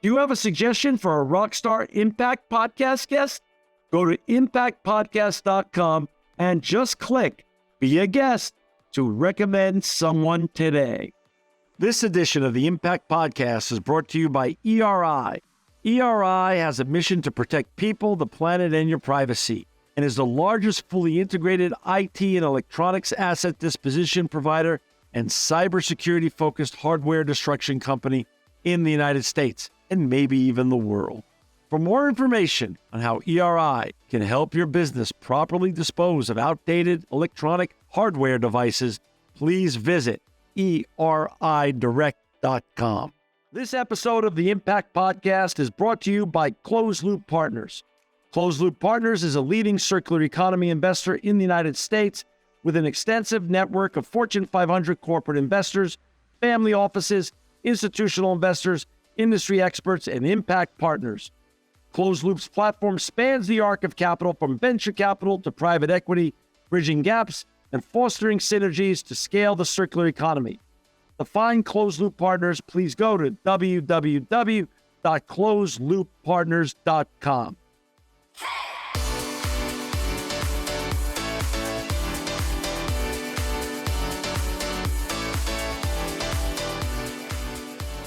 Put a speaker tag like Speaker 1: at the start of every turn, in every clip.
Speaker 1: Do you have a suggestion for a Rockstar Impact Podcast guest? Go to impactpodcast.com and just click Be a Guest to recommend someone today. This edition of the Impact Podcast is brought to you by ERI. ERI has a mission to protect people, the planet, and your privacy, and is the largest fully integrated IT and electronics asset disposition provider and cybersecurity-focused hardware destruction company in the United States, and maybe even the world. For more information on how ERI can help your business properly dispose of outdated electronic hardware devices, please visit eridirect.com. This episode of the Impact Podcast is brought to you by Closed Loop Partners. Closed Loop Partners is a leading circular economy investor in the United States with an extensive network of Fortune 500 corporate investors, family offices, institutional investors, industry experts, and impact partners. Closed Loop's platform spans the arc of capital from venture capital to private equity, bridging gaps and fostering synergies to scale the circular economy. To find Closed Loop Partners, please go to www.closedlooppartners.com.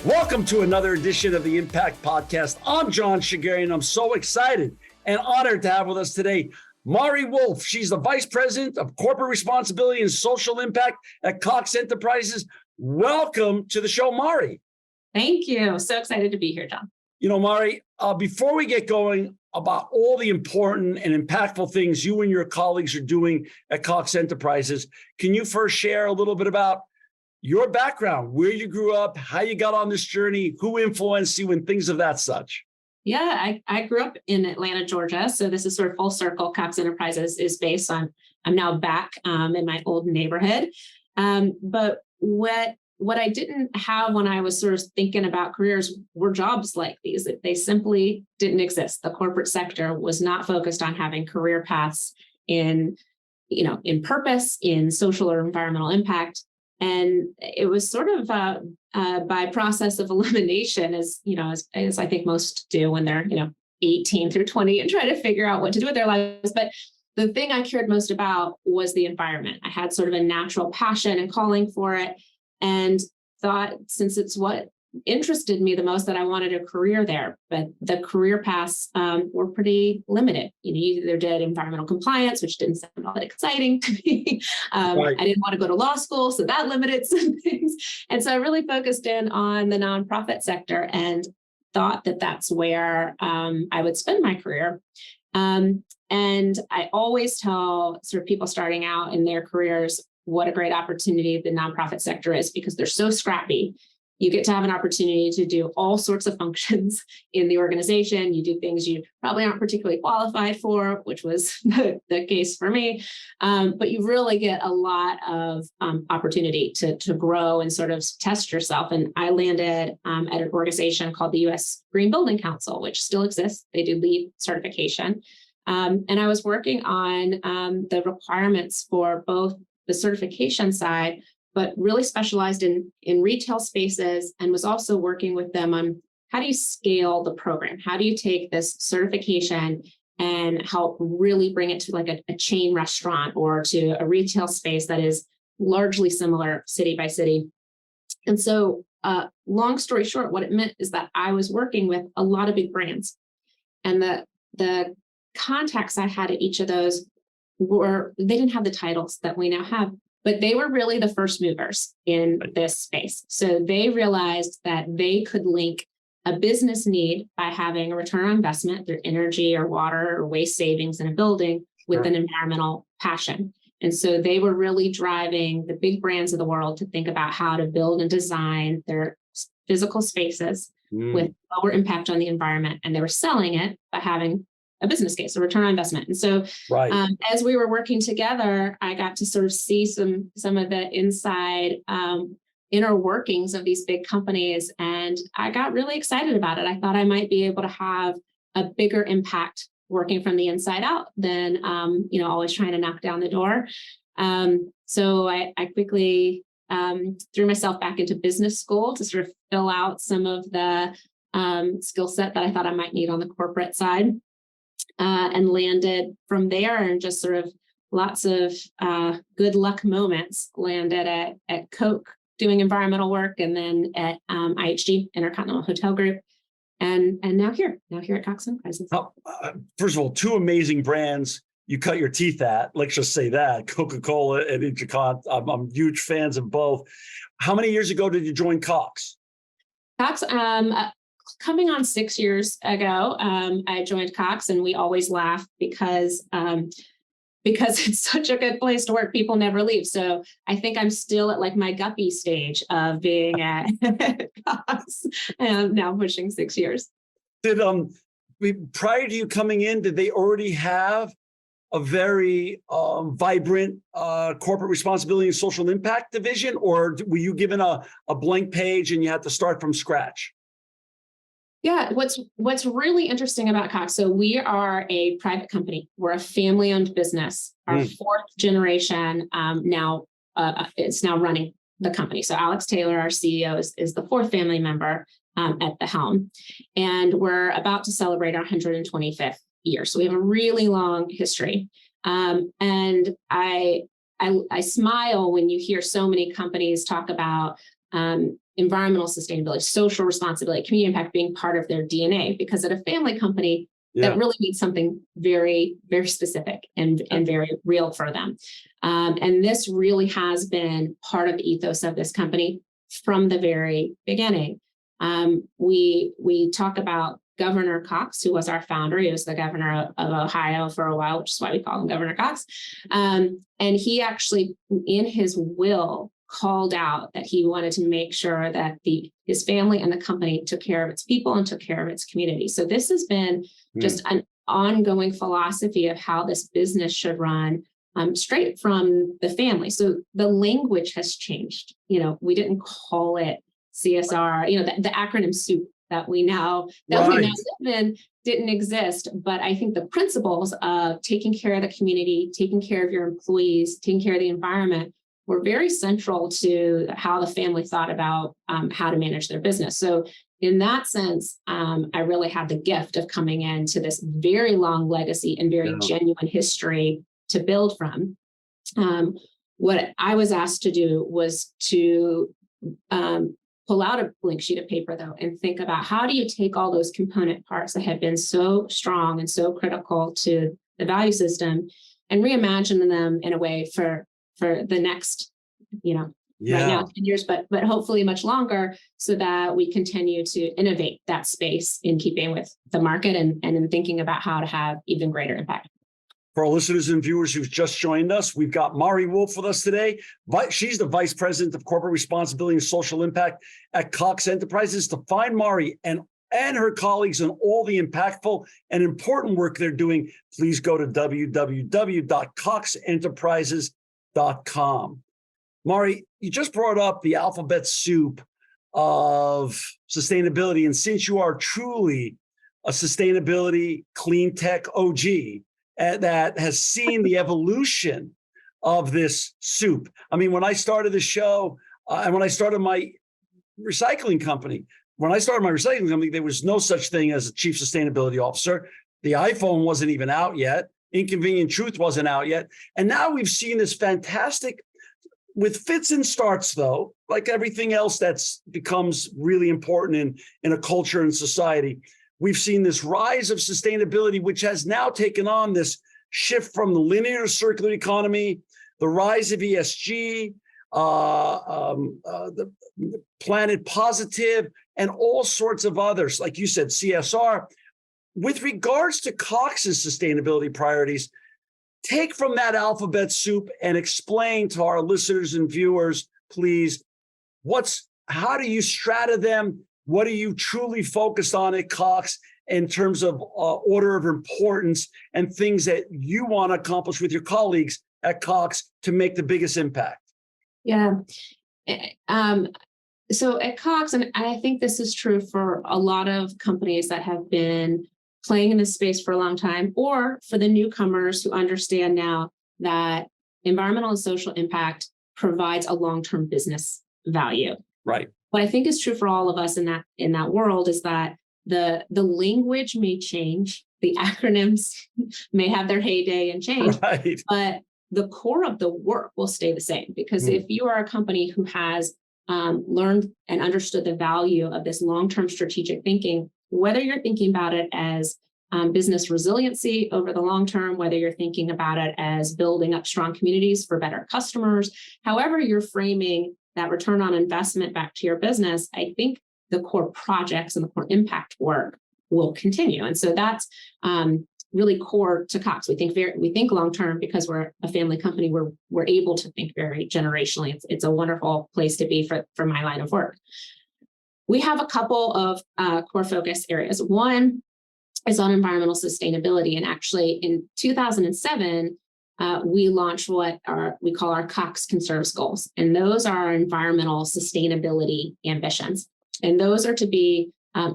Speaker 1: Welcome to another edition of the Impact Podcast. I'm John Shigarian. I'm so excited and honored to have with us today Maury Wolfe. She's the Vice President of Corporate Responsibility and Social Impact at Cox Enterprises. Welcome to the show, Maury.
Speaker 2: Thank you. So excited to be here, John.
Speaker 1: You know, Maury, before we get going about all the important and impactful things you and your colleagues are doing at Cox Enterprises, can you first share a little bit about your background, where you grew up, how you got on this journey, who influenced you, and things of that such?
Speaker 2: Yeah, I grew up in Atlanta, Georgia. So this is sort of full circle. Cox Enterprises is based on, I'm now back in my old neighborhood. But what I didn't have when I was sort of thinking about careers were jobs like these. They simply didn't exist. The corporate sector was not focused on having career paths in purpose, in social or environmental impact. And it was sort of by process of elimination, as I think most do when they're 18 through 20 and try to figure out what to do with their lives. But the thing I cared most about was the environment. I had sort of a natural passion and calling for it, and thought, since it's what interested me the most, that I wanted a career there. But the career paths were pretty limited. You either did environmental compliance, which didn't sound all that exciting to me. Right. I didn't want to go to law school, so that limited some things. And so I really focused in on the nonprofit sector and thought that that's where I would spend my career. And I always tell sort of people starting out in their careers what a great opportunity the nonprofit sector is, because they're so scrappy. You get to have an opportunity to do all sorts of functions in the organization. You do things you probably aren't particularly qualified for, which was the case for me. But you really get a lot of opportunity to grow and sort of test yourself. And I landed at an organization called the U.S. Green Building Council, which still exists. They do LEED certification. And I was working on the requirements for both the certification side, but really specialized in retail spaces, and was also working with them on how do you scale the program? How do you take this certification and help really bring it to like a chain restaurant or to a retail space that is largely similar city by city? And so long story short, what it meant is that I was working with a lot of big brands, and the contacts I had at each of those they didn't have the titles that we now have, but they were really the first movers in this space. So they realized that they could link a business need by having a return on investment through energy or water or waste savings in a building with an environmental passion. And so they were really driving the big brands of the world to think about how to build and design their physical spaces with lower impact on the environment. And they were selling it by having a business case, a return on investment. And so as we were working together, I got to sort of see some of the inside inner workings of these big companies. And I got really excited about it. I thought I might be able to have a bigger impact working from the inside out than, always trying to knock down the door. So I quickly threw myself back into business school to sort of fill out some of the skill set that I thought I might need on the corporate side, and landed from there, and just sort of lots of good luck moments. Landed at Coke doing environmental work, and then at IHG, Intercontinental Hotel Group, and now here at Cox Enterprises.
Speaker 3: First of all, two amazing brands you cut your teeth at. Let's just say that Coca-Cola and Intercont. I'm huge fans of both. How many years ago did you join Cox?
Speaker 2: Cox, coming on 6 years ago, I joined Cox, and we always laugh because it's such a good place to work. People never leave. So I think I'm still at like my guppy stage of being at Cox, and now pushing 6 years.
Speaker 3: Did prior to you coming in, did they already have a very vibrant corporate responsibility and social impact division, or were you given a blank page and you had to start from scratch?
Speaker 2: Yeah, what's really interesting about Cox, so we are a private company. We're a family-owned business. Our fourth generation now it's now running the company. So Alex Taylor, our CEO, is the fourth family member at the helm, and we're about to celebrate our 125th year. So we have a really long history, and I smile when you hear so many companies talk about environmental sustainability, social responsibility, community impact being part of their DNA, because at a family company, that really means something very, very specific and very real for them. And this really has been part of the ethos of this company from the very beginning. We talk about Governor Cox, who was our founder. He was the governor of Ohio for a while, which is why we call him Governor Cox. And he actually, in his will, called out that he wanted to make sure that his family and the company took care of its people and took care of its community. So this has been just an ongoing philosophy of how this business should run, straight from the family. So the language has changed. We didn't call it CSR, the acronym SOUP that we now live in didn't exist. But I think the principles of taking care of the community, taking care of your employees, taking care of the environment were very central to how the family thought about how to manage their business. So in that sense, I really had the gift of coming into this very long legacy and very genuine history to build from. What I was asked to do was to pull out a blank sheet of paper, though, and think about how do you take all those component parts that have been so strong and so critical to the value system and reimagine them in a way for the next, right now, 10 years, but hopefully much longer, so that we continue to innovate that space in keeping with the market and in thinking about how to have even greater impact.
Speaker 3: For our listeners and viewers who've just joined us, we've got Maury Wolfe with us today. She's the Vice President of Corporate Responsibility and Social Impact at Cox Enterprises. To find Maury and her colleagues and all the impactful and important work they're doing, please go to www.coxenterprises.com. Maury, you just brought up the alphabet soup of sustainability. And since you are truly a sustainability clean tech OG that has seen the evolution of this soup. I mean, when I started the show and when I started my recycling company, there was no such thing as a chief sustainability officer. The iPhone wasn't even out yet. Inconvenient Truth wasn't out yet. And now we've seen this fantastic, with fits and starts, though, like everything else that's becomes really important in a culture and society. We've seen this rise of sustainability, which has now taken on this shift from the linear circular economy, the rise of ESG, the planet positive, and all sorts of others, like you said, CSR. With regards to Cox's sustainability priorities, take from that alphabet soup and explain to our listeners and viewers, please, how do you strata them? What are you truly focused on at Cox in terms of order of importance and things that you want to accomplish with your colleagues at Cox to make the biggest impact?
Speaker 2: Yeah. So at Cox, and I think this is true for a lot of companies that have been playing in this space for a long time, or for the newcomers who understand now that environmental and social impact provides a long-term business value.
Speaker 3: Right.
Speaker 2: What I think is true for all of us in that world is that The language may change, the acronyms may have their heyday and change,
Speaker 3: Right.
Speaker 2: but the core of the work will stay the same. Because if you are a company who has learned and understood the value of this long-term strategic thinking, whether you're thinking about it as business resiliency over the long term, whether you're thinking about it as building up strong communities for better customers, however you're framing that return on investment back to your business, I think the core projects and the core impact work will continue. And so that's really core to Cox. We think long term because we're a family company. We're able to think very generationally. It's a wonderful place to be for my line of work. We have a couple of core focus areas. One is on environmental sustainability, and actually in 2007. We launched what we call our Cox Conserves goals, and those are our environmental sustainability ambitions. And those are to be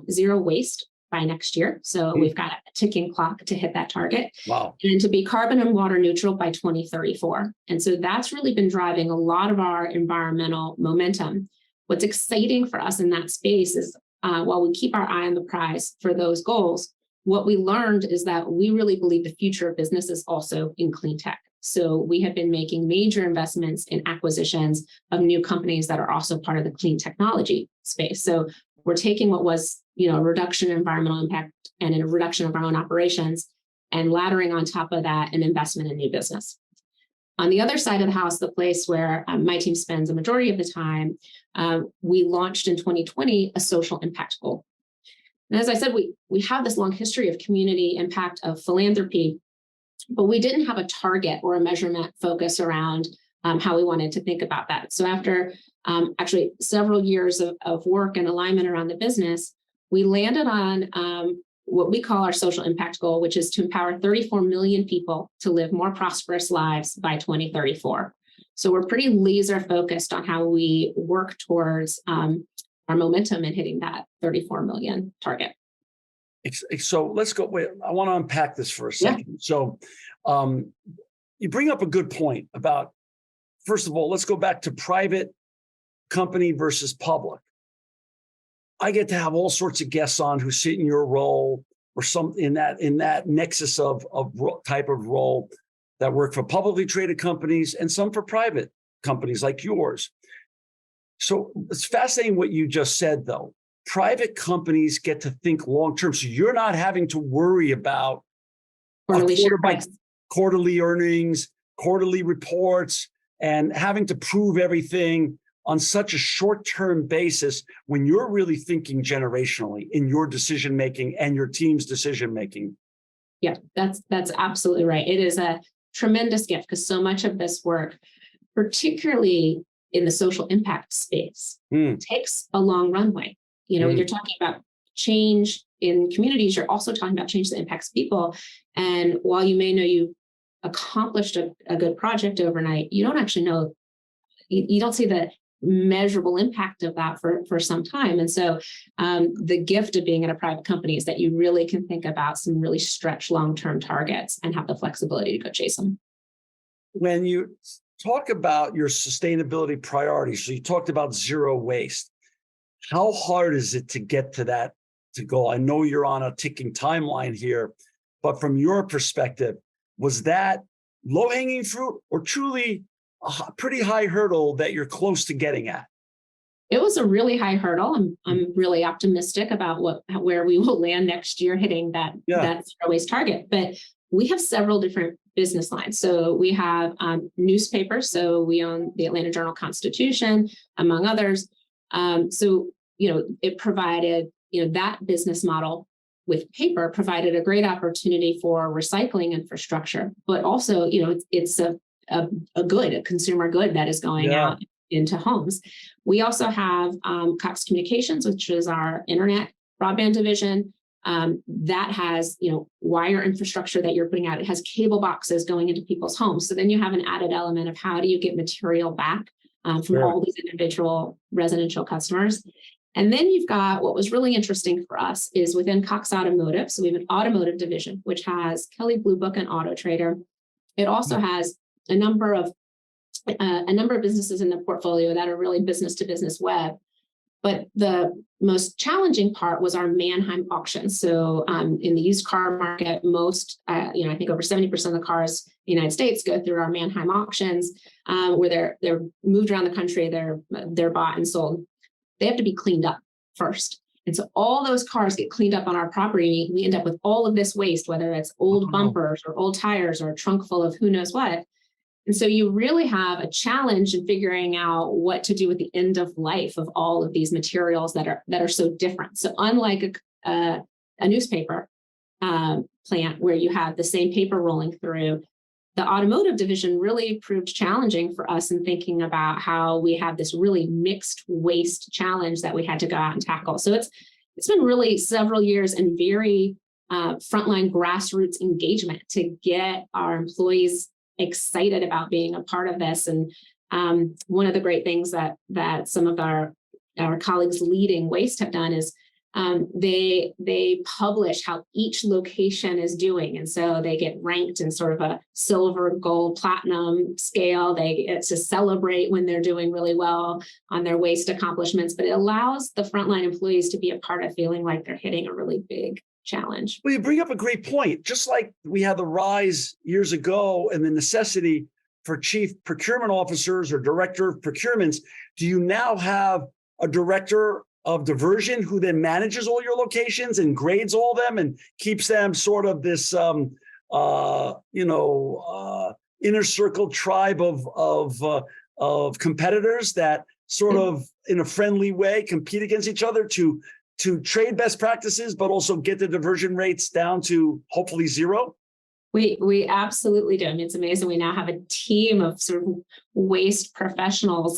Speaker 2: zero waste by next year. So we've got a ticking clock to hit that target.
Speaker 3: Wow.
Speaker 2: And to be carbon and water neutral by 2034. And so that's really been driving a lot of our environmental momentum. What's exciting for us in that space is while we keep our eye on the prize for those goals, what we learned is that we really believe the future of business is also in clean tech. So we have been making major investments in acquisitions of new companies that are also part of the clean technology space. So we're taking what was, a reduction in environmental impact and a reduction of our own operations and laddering on top of that an investment in new business. On the other side of the house, the place where my team spends a majority of the time, we launched in 2020 a social impact goal. And as I said, we have this long history of community impact, of philanthropy, but we didn't have a target or a measurement focus around how we wanted to think about that. So after actually several years of work and alignment around the business, we landed on what we call our social impact goal, which is to empower 34 million people to live more prosperous lives by 2034. So we're pretty laser focused on how we work towards our momentum in hitting that 34 million target.
Speaker 3: So let's go. Wait, I want to unpack this for a second. Yeah. So you bring up a good point about, first of all, let's go back to private company versus public. I get to have all sorts of guests on who sit in your role or some in that nexus of type of role that work for publicly traded companies and some for private companies like yours. So it's fascinating what you just said, though. Private companies get to think long term, so you're not having to worry about quarterly earnings, quarterly reports, and having to prove everything on such a short-term basis when you're really thinking generationally in your decision-making and your team's decision-making.
Speaker 2: Yeah, that's absolutely right. It is a tremendous gift because so much of this work, particularly in the social impact space, takes a long runway. You're talking about change in communities, you're also talking about change that impacts people. And while you may know you accomplished a good project overnight, you don't actually know, you don't see the measurable impact of that for some time. And so the gift of being at a private company is that you really can think about some really stretched long-term targets and have the flexibility to go chase them.
Speaker 3: When you talk about your sustainability priorities, so you talked about zero waste. How hard is it to get to that goal? I know you're on a ticking timeline here, but from your perspective, was that low-hanging fruit or truly a pretty high hurdle that you're close to getting at?
Speaker 2: It was a really high hurdle. I'm really optimistic about where we will land next year hitting that zero waste target. But we have several different business lines. So we have newspapers. So we own the Atlanta Journal-Constitution, among others. So it provided that business model with paper provided a great opportunity for recycling infrastructure, but also it's a consumer good that is going out into homes. We also have Cox Communications, which is our internet broadband division. That has, wire infrastructure that you're putting out. It has cable boxes going into people's homes. So then you have an added element of how do you get material back from all these individual residential customers. And then you've got what was really interesting for us is within Cox Automotive. So we have an automotive division, which has Kelley Blue Book and Auto Trader. It also has a number of businesses in the portfolio that are really business to business web. But the most challenging part was our Mannheim auction. So in the used car market, most, I think over 70% of the cars in the United States go through our Mannheim auctions, where they're moved around the country, they're bought and sold. They have to be cleaned up first. And so all those cars get cleaned up on our property. We end up with all of this waste, whether it's old bumpers or old tires or a trunk full of who knows what. And so you really have a challenge in figuring out what to do with the end of life of all of these materials that are so different. So unlike a newspaper plant where you have the same paper rolling through, the automotive division really proved challenging for us in thinking about how we have this really mixed waste challenge that we had to go out and tackle. So it's been really several years and very frontline grassroots engagement to get our employees excited about being a part of this. And one of the great things that some of our colleagues leading waste have done is they publish how each location is doing. And so they get ranked in sort of a silver, gold, platinum scale. They get to celebrate when they're doing really well on their waste accomplishments, but it allows the frontline employees to be a part of feeling like they're hitting a really big challenge.
Speaker 3: Well, you bring up a great point. Just like we had the rise years ago and the necessity for chief procurement officers or director of procurements, do you now have a director of diversion who then manages all your locations and grades all them and keeps them sort of this, inner circle tribe of competitors that sort of in a friendly way compete against each other to trade best practices, but also get the diversion rates down to hopefully zero?
Speaker 2: We absolutely do. I mean, it's amazing. We now have a team of sort of waste professionals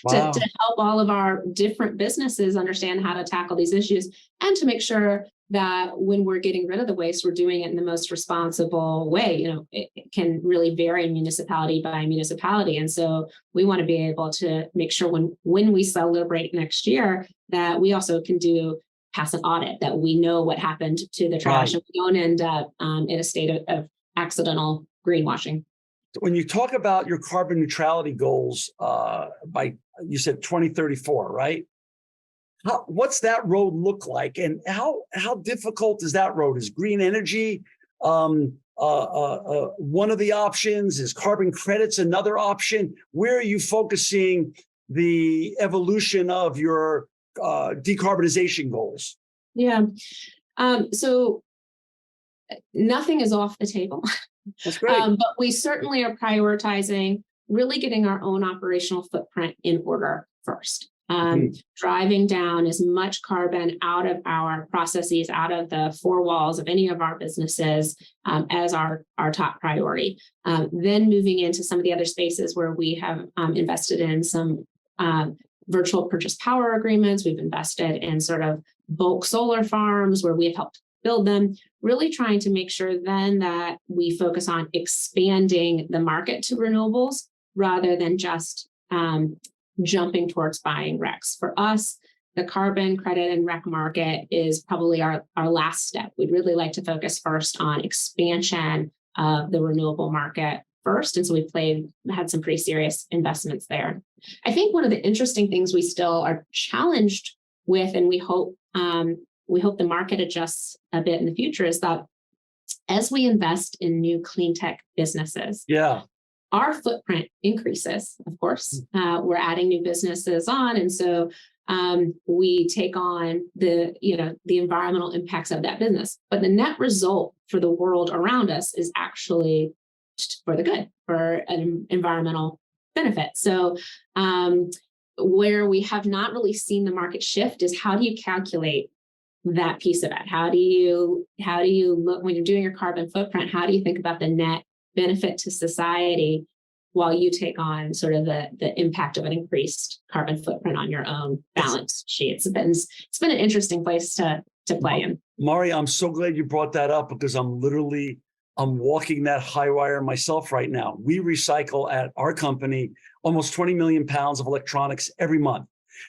Speaker 3: Wow.
Speaker 2: to help all of our different businesses understand how to tackle these issues and to make sure that when we're getting rid of the waste, we're doing it in the most responsible way. It can really vary municipality by municipality. And so we want to be able to make sure when we celebrate next year that we also can pass an audit, that we know what happened to the trash, and we don't end up in a state of accidental greenwashing.
Speaker 3: When you talk about your carbon neutrality goals by, you said 2034, right? What's that road look like, and how difficult is that road? Is green energy one of the options? Is carbon credits another option? Where are you focusing the evolution of your decarbonization goals?
Speaker 2: Yeah. So nothing is off the table.
Speaker 3: That's great.
Speaker 2: But we certainly are prioritizing really getting our own operational footprint in order first. Driving down as much carbon out of our processes, out of the four walls of any of our businesses as our top priority. Then moving into some of the other spaces where we have invested in some virtual purchase power agreements. We've invested in sort of bulk solar farms where we've helped build them, really trying to make sure then that we focus on expanding the market to renewables rather than just jumping towards buying RECs. For us, the carbon credit and REC market is probably our last step. We'd really like to focus first on expansion of the renewable market first. And so we had some pretty serious investments there. I think one of the interesting things we still are challenged with, and we hope the market adjusts a bit in the future, is that as we invest in new clean tech businesses, our footprint increases, of course. We're adding new businesses on. And so we take on the environmental impacts of that business. But the net result for the world around us is actually for the good, for an environmental benefit. So where we have not really seen the market shift is how do you calculate that piece of it? How do you look when you're doing your carbon footprint? How do you think about the net benefit to society while you take on sort of the impact of an increased carbon footprint on your own balance sheet? It's been an interesting place to play in.
Speaker 3: Maury, I'm so glad you brought that up because I'm walking that high wire myself right now. We recycle at our company almost 20 million pounds of electronics every month.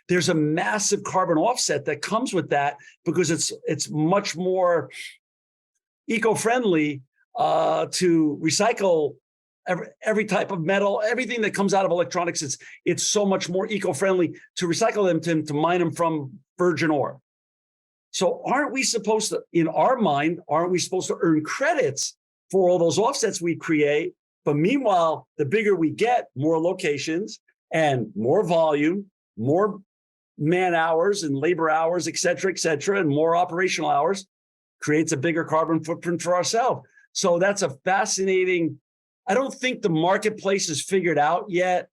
Speaker 3: There's a massive carbon offset that comes with that because it's much more eco-friendly to recycle every type of metal, everything that comes out of electronics, it's so much more eco-friendly to recycle them to mine them from virgin ore. So aren't we supposed to, in our mind, aren't we supposed to earn credits for all those offsets we create? But meanwhile, the bigger we get, more locations and more volume, more man hours and labor hours, et cetera, and more operational hours creates a bigger carbon footprint for ourselves. So that's a fascinating, I don't think the marketplace has figured out yet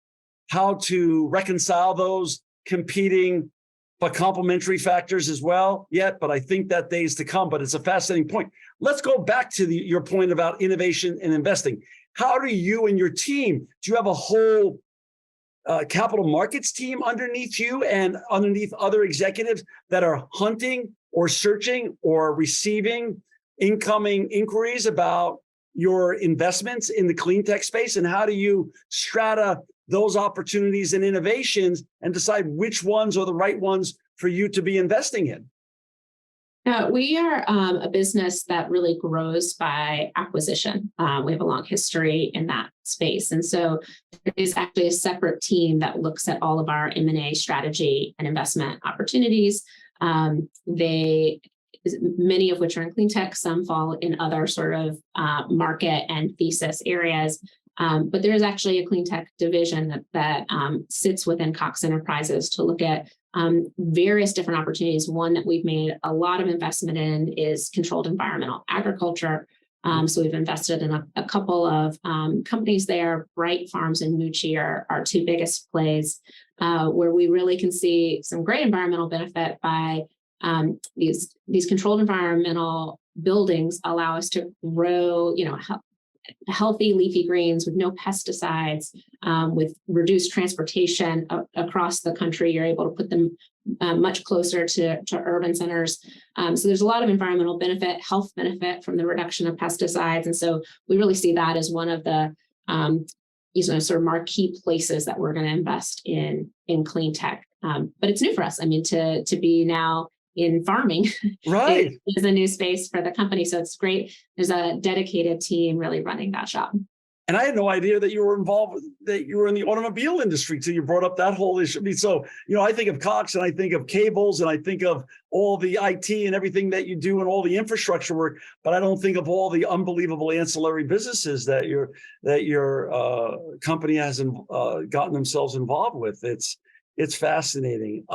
Speaker 3: how to reconcile those competing but complementary factors as well yet, but I think that day is to come, but it's a fascinating point. Let's go back to your point about innovation and investing. How do you and your team, do you have a whole capital markets team underneath you and underneath other executives that are hunting or searching or receiving incoming inquiries about your investments in the clean tech space? And how do you strata those opportunities and innovations and decide which ones are the right ones for you to be investing in?
Speaker 2: We are a business that really grows by acquisition. We have a long history in that space. And so there is actually a separate team that looks at all of our M&A strategy and investment opportunities. Many of which are in clean tech, some fall in other sort of market and thesis areas. But there is actually a clean tech division that sits within Cox Enterprises to look at various different opportunities. One that we've made a lot of investment in is controlled environmental agriculture. So we've invested in a couple of companies there. Bright Farms and Moochie are our two biggest plays, where we really can see some great environmental benefit by these controlled environmental buildings allow us to grow, healthy leafy greens with no pesticides, with reduced transportation across the country. You're able to put them much closer to urban centers. So there's a lot of environmental benefit, health benefit from the reduction of pesticides. And so we really see that as one of the sort of marquee places that we're going to invest in clean tech. But it's new for us. I mean, to be now in farming
Speaker 3: right.
Speaker 2: is a new space for the company. So it's great. There's a dedicated team really running that shop.
Speaker 3: And I had no idea that you were involved, that you were in the automobile industry till you brought up that whole issue. I mean, so, I think of Cox and I think of cables and I think of all the IT and everything that you do and all the infrastructure work, but I don't think of all the unbelievable ancillary businesses that your company has gotten themselves involved with. It's fascinating.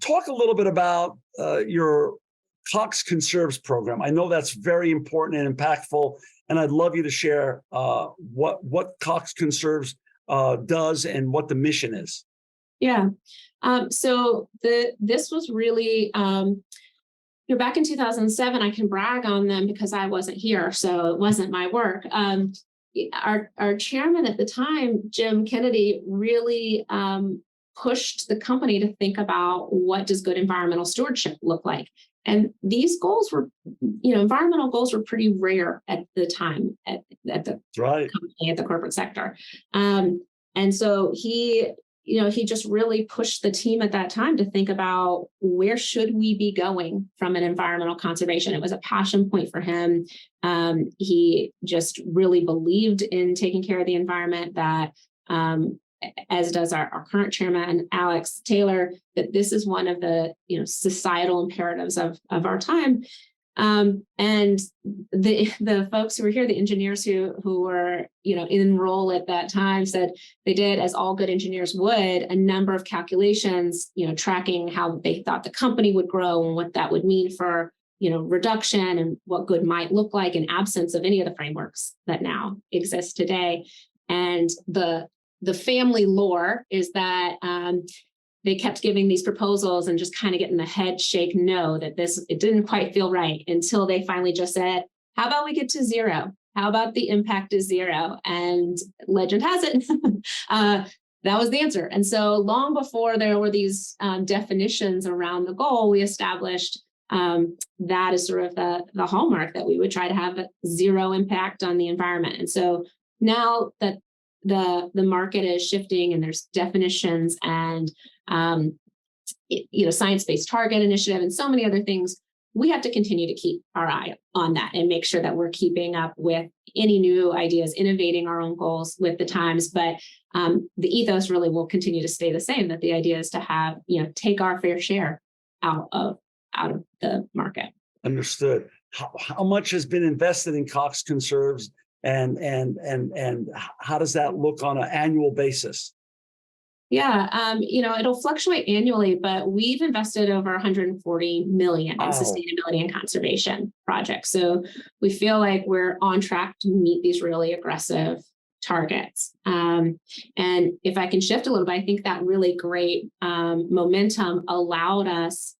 Speaker 3: Talk a little bit about your Cox Conserves program. I know that's very important and impactful, and I'd love you to share what Cox Conserves does and what the mission is.
Speaker 2: Yeah. So this was really back in 2007. I can brag on them because I wasn't here, so it wasn't my work. Our chairman at the time, Jim Kennedy, really pushed the company to think about what does good environmental stewardship look like. And these goals were, environmental goals were pretty rare at the time at the company, at the corporate sector. And so he just really pushed the team at that time to think about where should we be going from an environmental conservation. It was a passion point for him. He just really believed in taking care of the environment, that as does our current chairman, Alex Taylor, that this is one of the societal imperatives of our time. And the folks who were here, the engineers who were in role at that time, said they did, as all good engineers would, a number of calculations, tracking how they thought the company would grow and what that would mean for reduction and what good might look like in absence of any of the frameworks that now exist today. And the family lore is that they kept giving these proposals and just kind of getting the head shake no, that it didn't quite feel right, until they finally just said, how about we get to zero? How about the impact is zero? And legend has it, that was the answer. And so long before there were these definitions around the goal, we established that as sort of the hallmark, that we would try to have zero impact on the environment. And so now that the market is shifting and there's definitions and science-based target initiative and so many other things, we have to continue to keep our eye on that and make sure that we're keeping up with any new ideas, innovating our own goals with the times. But the ethos really will continue to stay the same, that the idea is to have, take our fair share out of the market.
Speaker 3: Understood. How much has been invested in Cox Conserves, and how does that look on an annual basis?
Speaker 2: Yeah, it'll fluctuate annually, but we've invested over 140 million in sustainability and conservation projects. So we feel like we're on track to meet these really aggressive targets. And if I can shift a little bit, I think that really great momentum allowed us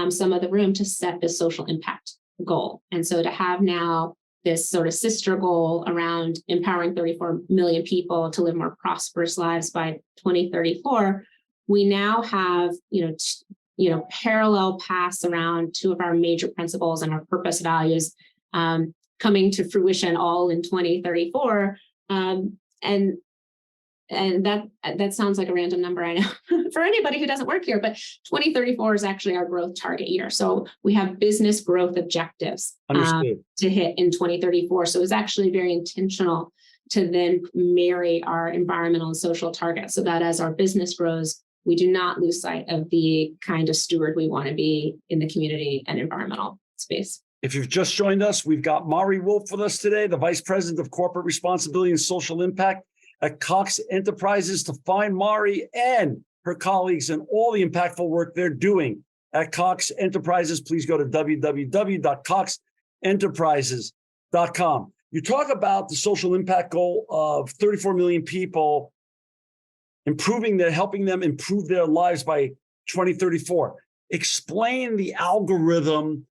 Speaker 2: some of the room to set the social impact goal. And so to have now this sort of sister goal around empowering 34 million people to live more prosperous lives by 2034, we now have, parallel paths around two of our major principles and our purpose values coming to fruition all in 2034. And that sounds like a random number, I know, for anybody who doesn't work here, but 2034 is actually our growth target year. So we have business growth objectives to hit in 2034. So it's actually very intentional to then marry our environmental and social targets so that as our business grows, we do not lose sight of the kind of steward we want to be in the community and environmental space.
Speaker 3: If you've just joined us, we've got Maury Wolfe with us today, the Vice President of Corporate Responsibility and Social Impact at Cox Enterprises. To find Maury and her colleagues and all the impactful work they're doing at Cox Enterprises, please go to www.coxenterprises.com. You talk about the social impact goal of 34 million people, helping them improve their lives by 2034. Explain the algorithm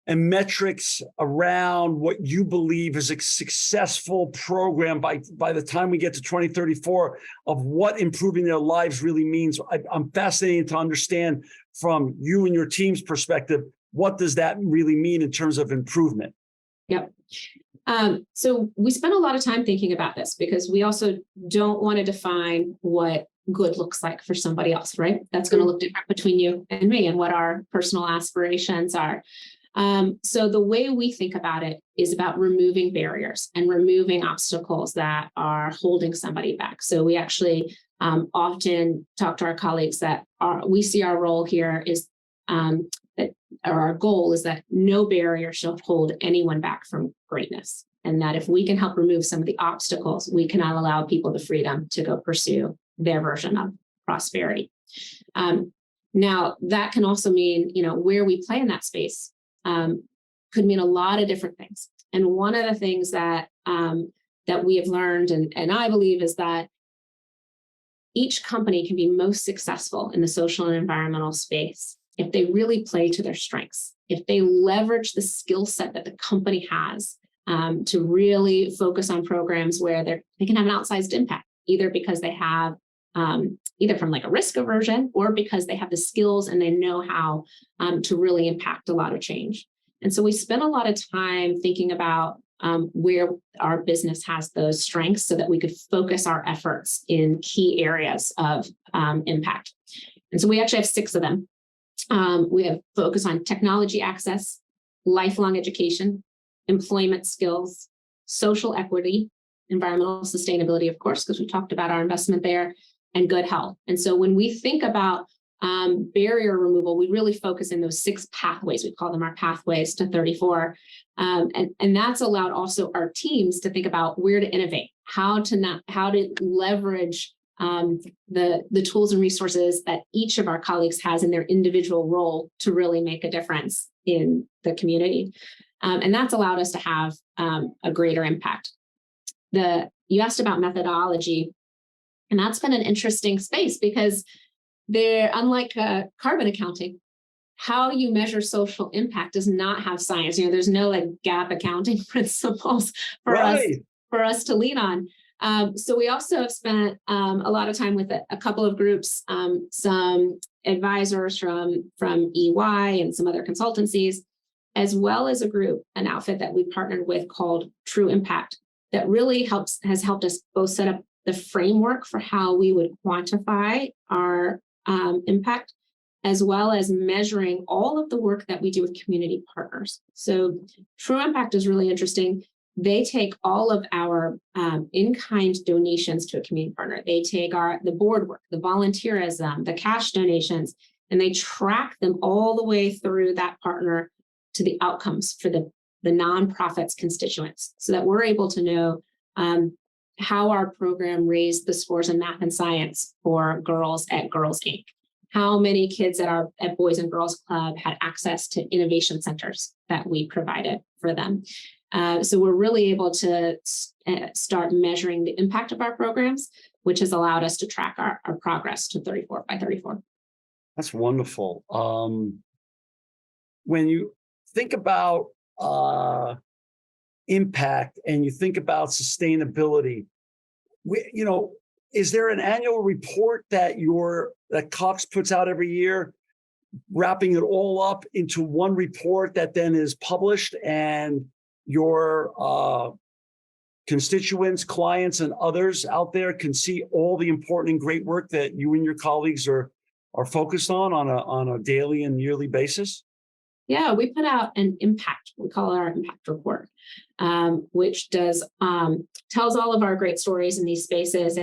Speaker 3: and metrics around what you believe is a successful program by the time we get to 2034 of what improving their lives really means. I'm fascinated to understand from you and your team's perspective, what does that really mean in terms of improvement?
Speaker 2: Yep. So we spent a lot of time thinking about this because we also don't want to define what good looks like for somebody else, right? That's going to look different between you and me and what our personal aspirations are. So the way we think about it is about removing barriers and removing obstacles that are holding somebody back. So we actually often talk to our colleagues that we see our role here is our goal is that no barrier should hold anyone back from greatness. And that if we can help remove some of the obstacles, we can allow people the freedom to go pursue their version of prosperity. Now, that can also mean, where we play in that space could mean a lot of different things. And one of the things that we have learned, and I believe, is that each company can be most successful in the social and environmental space if they really play to their strengths, if they leverage the skill set that the company has to really focus on programs where they can have an outsized impact, either because they have either from like a risk aversion or because they have the skills and they know how to really impact a lot of change. And so we spent a lot of time thinking about where our business has those strengths so that we could focus our efforts in key areas of impact. And so we actually have 6 of them. We have focus on technology access, lifelong education, employment skills, social equity, environmental sustainability, of course, because we talked about our investment there, and good health. And so when we think about barrier removal, we really focus in those 6 pathways. We call them our pathways to 34. And that's allowed also our teams to think about where to innovate, how to leverage the tools and resources that each of our colleagues has in their individual role to really make a difference in the community. And that's allowed us to have a greater impact. You asked about methodology, and that's been an interesting space because unlike carbon accounting, how you measure social impact does not have science. There's no like gap accounting principles for us to lean on. So we also have spent a lot of time with a couple of groups, some advisors from EY and some other consultancies, as well as an outfit that we partnered with called True Impact, that really has helped us both set up the framework for how we would quantify our impact, as well as measuring all of the work that we do with community partners. So True Impact is really interesting. They take all of our in-kind donations to a community partner. They take the board work, the volunteerism, the cash donations, and they track them all the way through that partner to the outcomes for the nonprofit's constituents, so that we're able to know how our program raised the scores in math and science for girls at Girls Inc. How many kids at Boys and Girls Club had access to innovation centers that we provided for them. So we're really able to start measuring the impact of our programs, which has allowed us to track our progress to 34 by 34.
Speaker 3: That's wonderful. When you think about impact and you think about sustainability, is there an annual report that Cox puts out every year, wrapping it all up into one report that then is published, and your constituents, clients, and others out there can see all the important and great work that you and your colleagues are focused on a daily and yearly basis?
Speaker 2: Yeah, we put out an impact. We call it our impact report, which tells all of our great stories in these spaces,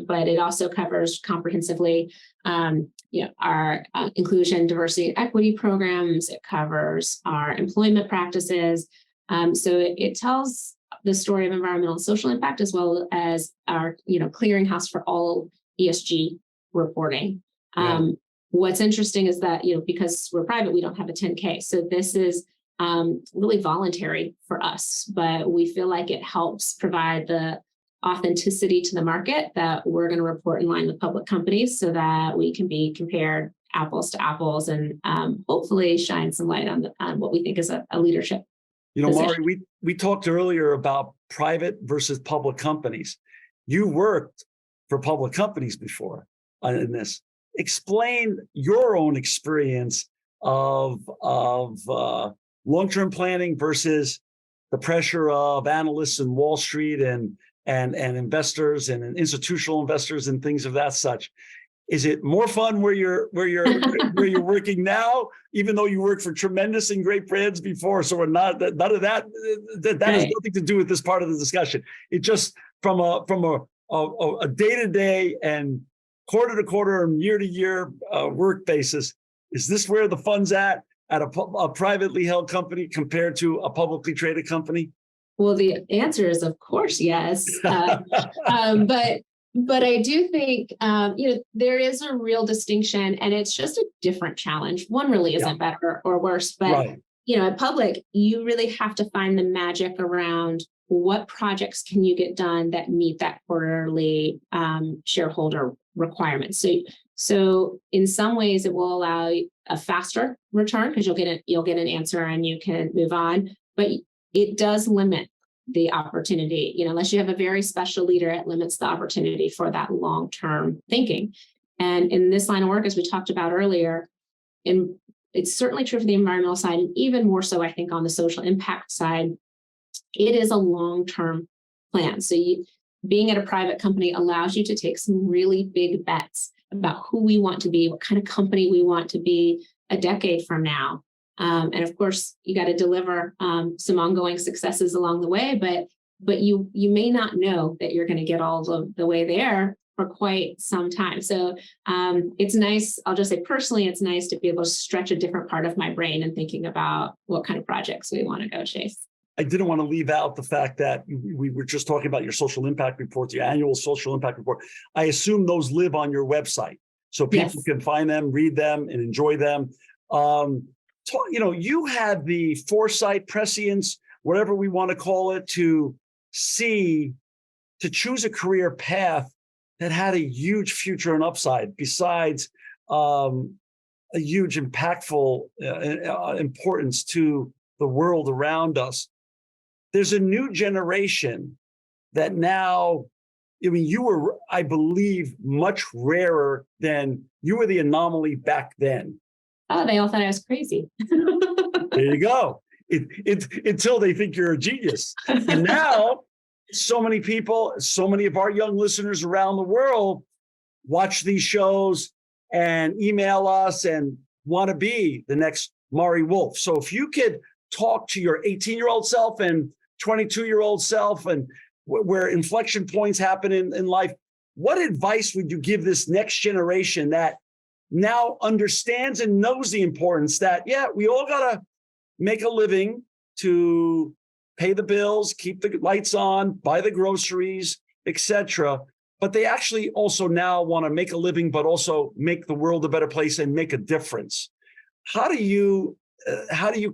Speaker 2: but it also covers comprehensively our inclusion, diversity, and equity programs. It covers our employment practices. So it tells the story of environmental and social impact, as well as our clearinghouse for all ESG reporting. Yeah. What's interesting is that, because we're private, we don't have a 10K. So this is really voluntary for us, but we feel like it helps provide the authenticity to the market that we're going to report in line with public companies, so that we can be compared apples to apples, and hopefully shine some light on what we think is a leadership position.
Speaker 3: Maury, we talked earlier about private versus public companies. You worked for public companies before in this. Explain your own experience of long-term planning versus the pressure of analysts in Wall Street and investors and institutional investors and things of that such. Is it more fun where you're working now, even though you worked for tremendous and great brands before? So none of that has nothing to do with this part of the discussion. It just from a day-to-day and quarter-to-quarter and year-to-year work basis. Is this where the fun's at a privately held company compared to a publicly traded company?
Speaker 2: Well, the answer is, of course, yes. But I do think, there is a real distinction, and it's just a different challenge. One really isn't better or worse, but,
Speaker 3: right.
Speaker 2: At public, you really have to find the magic around what projects can you get done that meet that quarterly shareholder requirement. So in some ways, it will allow a faster return because you'll get an answer and you can move on. But it does limit the opportunity. Unless you have a very special leader, it limits the opportunity for that long-term thinking. And in this line of work, as we talked about earlier, and it's certainly true for the environmental side, and even more so, I think, on the social impact side, it is a long-term plan. So being at a private company allows you to take some really big bets about who we want to be, what kind of company we want to be a decade from now. And of course, you got to deliver some ongoing successes along the way, but you may not know that you're going to get all of the way there for quite some time. So it's nice. I'll just say personally, it's nice to be able to stretch a different part of my brain and thinking about what kind of projects we want to go chase.
Speaker 3: I didn't want to leave out the fact that we were just talking about your social impact report, your annual social impact report. I assume those live on your website, so people can find them, read them, and enjoy them. You had the foresight, prescience, whatever we want to call it, to choose a career path that had a huge future and upside, besides a huge impactful importance to the world around us. There's a new generation that now, you were, I believe, much rarer than you were the anomaly back then.
Speaker 2: Oh, they all thought I was crazy.
Speaker 3: There you go. Until they think you're a genius. And now, so many people, so many of our young listeners around the world watch these shows and email us and want to be the next Maury Wolfe. So if you could talk to your 18-year-old self and 22-year-old self and where inflection points happen in life, what advice would you give this next generation that now understands and knows the importance that, yeah, we all got to make a living to pay the bills, keep the lights on, buy the groceries, etc. But they actually also now want to make a living, but also make the world a better place and make a difference. How do you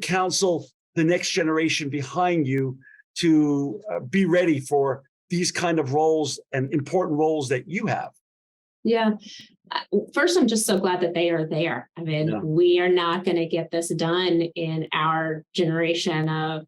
Speaker 3: counsel the next generation behind you to be ready for these kind of roles and important roles that you have?
Speaker 2: Yeah. First, I'm just so glad that they are there. I mean, we are not going to get this done in our generation of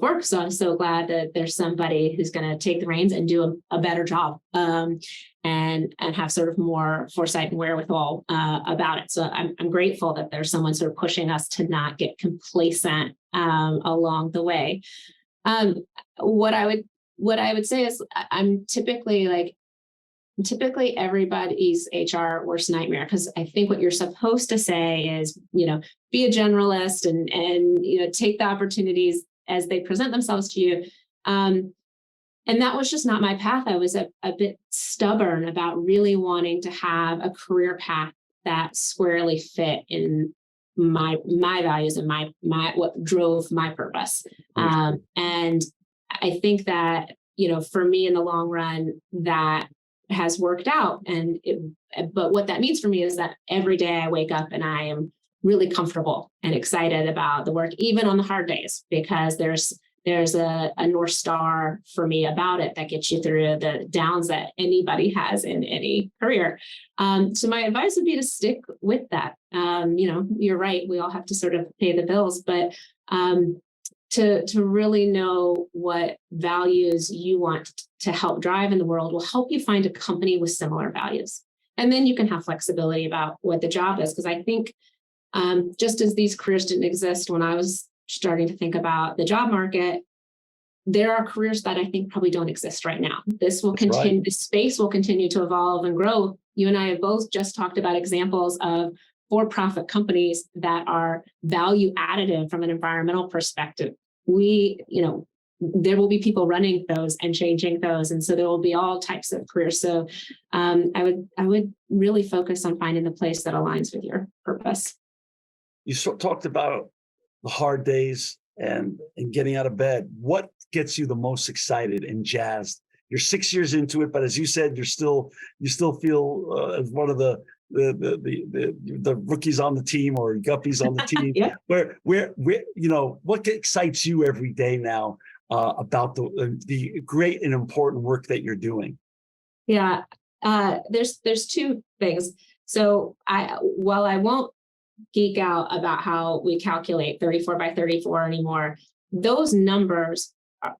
Speaker 2: work. So I'm so glad that there's somebody who's going to take the reins and do a better job and have sort of more foresight and wherewithal about it. So I'm grateful that there's someone sort of pushing us to not get complacent along the way. What I would say is I'm typically everybody's HR worst nightmare, because I think what you're supposed to say is, be a generalist and take the opportunities as they present themselves to you. And that was just not my path. I was a bit stubborn about really wanting to have a career path that squarely fit in my values and my what drove my purpose. And I think that, for me in the long run, that has worked out. But what that means for me is that every day I wake up and I am really comfortable and excited about the work, even on the hard days, because there's a North Star for me about it that gets you through the downs that anybody has in any career. So my advice would be to stick with that. You're right. We all have to sort of pay the bills, but to really know what values you want to help drive in the world will help you find a company with similar values. And then you can have flexibility about what the job is. Because I think just as these careers didn't exist when I was starting to think about the job market, there are careers that I think probably don't exist right now. This will continue, right. The space will continue to evolve and grow. You and I have both just talked about examples of for-profit companies that are value additive from an environmental perspective. There will be people running those and changing those. And so there will be all types of careers. So I would really focus on finding the place that aligns with your purpose.
Speaker 3: You talked about the hard days and getting out of bed. What gets you the most excited and jazzed? You're 6 years into it, but as you said, you still feel as one of the rookies on the team or guppies on the team. Yeah. Where what excites you every day now about the great and important work that you're doing?
Speaker 2: Yeah, there's two things. So while I won't geek out about how we calculate 34 by 34 anymore, those numbers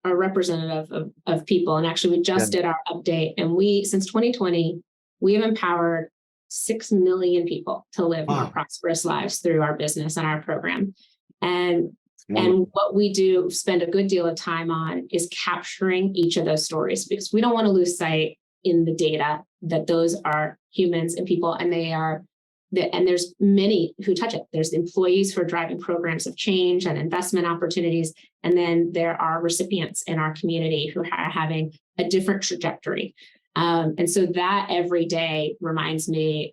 Speaker 2: are representative of people. And actually, we just did our update, and since 2020, we have empowered 6 million people to live more prosperous lives through our business and our program. And what we do spend a good deal of time on is capturing each of those stories, because we don't want to lose sight in the data that those are humans and people, and and there's many who touch it. There's employees who are driving programs of change and investment opportunities. And then there are recipients in our community who are having a different trajectory. And so that every day reminds me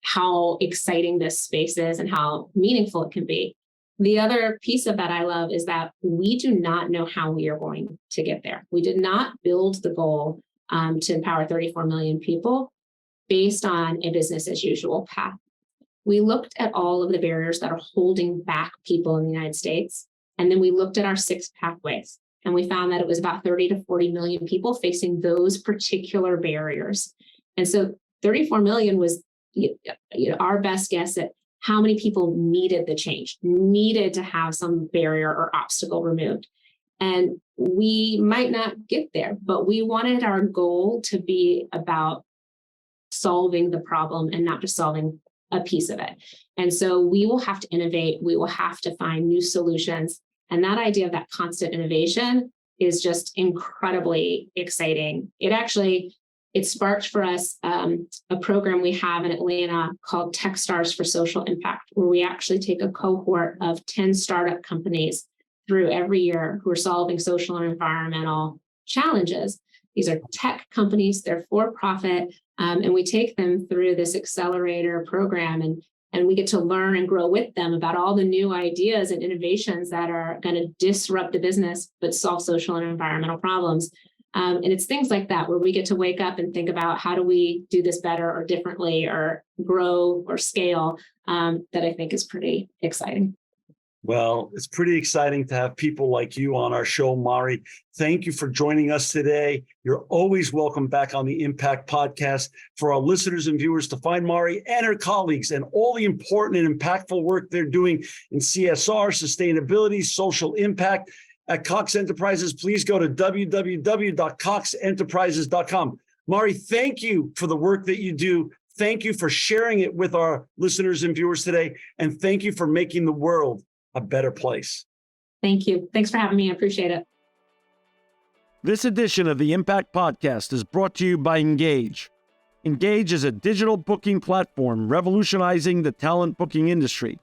Speaker 2: how exciting this space is and how meaningful it can be. The other piece of that I love is that we do not know how we are going to get there. We did not build the goal to empower 34 million people based on a business as usual path. We looked at all of the barriers that are holding back people in the United States. And then we looked at our 6 pathways, and we found that it was about 30 to 40 million people facing those particular barriers. And so 34 million was our best guess at how many people needed the change, needed to have some barrier or obstacle removed. And we might not get there, but we wanted our goal to be about solving the problem and not just solving a piece of it. And so we will have to innovate. We will have to find new solutions. And that idea of that constant innovation is just incredibly exciting. It actually it sparked for us a program we have in Atlanta called Techstars for Social Impact, where we actually take a cohort of 10 startup companies through every year who are solving social and environmental challenges. These are tech companies, they're for profit, and we take them through this accelerator program, and we get to learn and grow with them about all the new ideas and innovations that are going to disrupt the business but solve social and environmental problems. And it's things like that where we get to wake up and think about how do we do this better or differently or grow or scale, that I think is pretty exciting.
Speaker 3: Well, it's pretty exciting to have people like you on our show, Maury. Thank you for joining us today. You're always welcome back on the Impact Podcast. For our listeners and viewers to find Maury and her colleagues and all the important and impactful work they're doing in CSR, sustainability, social impact at Cox Enterprises, please go to www.coxenterprises.com. Maury, thank you for the work that you do. Thank you for sharing it with our listeners and viewers today. And thank you for making the world a better place.
Speaker 2: Thank you. Thanks for having me. I appreciate it.
Speaker 1: This edition of the Impact Podcast is brought to you by Engage. Engage is a digital booking platform revolutionizing the talent booking industry.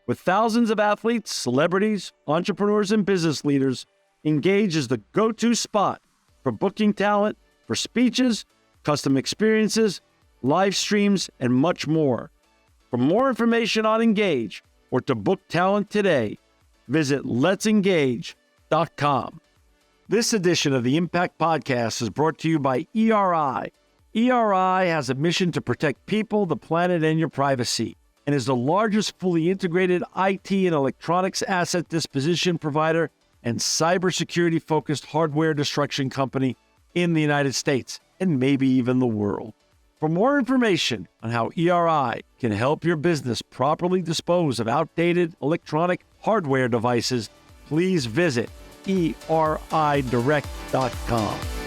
Speaker 1: With thousands of athletes, celebrities, entrepreneurs, and business leaders, Engage is the go-to spot for booking talent, for speeches, custom experiences, live streams, and much more. For more information on Engage or to book talent today, visit letsengage.com. This edition of the Impact Podcast is brought to you by ERI. ERI has a mission to protect people, the planet, and your privacy, and is the largest fully integrated IT and electronics asset disposition provider and cybersecurity-focused hardware destruction company in the United States, and maybe even the world. For more information on how ERI can help your business properly dispose of outdated electronic hardware devices, please visit eridirect.com.